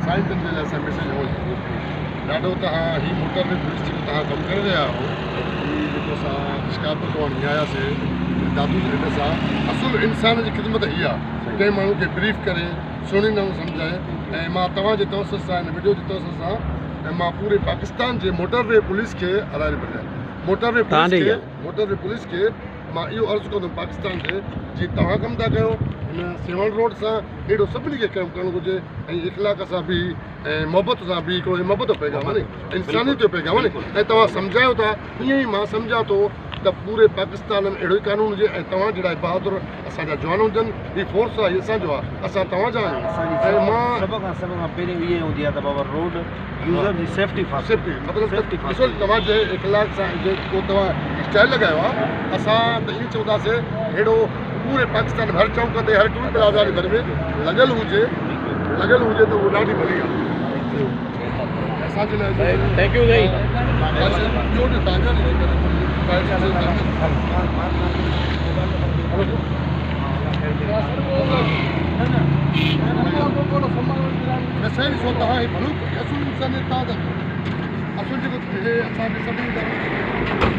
साईं जन जे लाइ असां मैसेज ॾाढो तव्हां ही मोटर में पुलिस जेको तव्हां कमु करे रहिया आहियो ही जेको असां शिकायत करणु आयासीं दादू जे हिन सां असुल इंसान जी ख़िदमत हीअ आहे कंहिं माण्हू खे ब्रीफ करे सुहिणे नमूने सम्झाए ऐं मां तव्हांजे तवसत सां हिन वीडियो जे तवसत सां ऐं मां पूरे पाकिस्तान जे मोटरवे पुलिस खे हराए पियो मोटरवे पुलिस खे मां इहो अर्ज़ु कंदुमि पाकिस्तान जे जीअं तव्हां कमु था कयो हिन सेवण रोड सां अहिड़ो सभिनी खे कमु करणु घुरिजे ऐं इख़लाक़ सां बि ऐं मोहबत सां बि हिकिड़ो मोहबत पैगाम आहे नी इंसानियत जो पैगाम आहे नी ऐं तव्हां सम्झायो था ईअं ई मां सम्झां थो त पूरे पाकिस्तान में अहिड़ो ई कानून हुजे ऐं तव्हां जहिड़ा बहादुर असांजा जवान हुजनि हीअ फोर्स आहे हीअ असांजो आहे असां तव्हांजा आहियूं ऐं मां सभ खां पहिरीं इहा हूंदी आहे त बाबा रोड यूज़र जी सेफ्टी मतिलबु ॾिसो तव्हांजे इख़लाक़ सां जेको तव्हां स्टाइल लॻायो आहे असां त इहो चवंदासीं अहिड़ो पूरे पाकिस्तान में हर चौक ते हर टूर प्लाज़ा जे घर में लॻियल हुजे त उहो ॾाढी भली आहे असांजे लाइ थैंक यू साईं ॿियो न तव्हांजा सही ॾिसो तव्हां ही भलो असुल इंसानियत तव्हां था असुल जेको असांखे सभिनी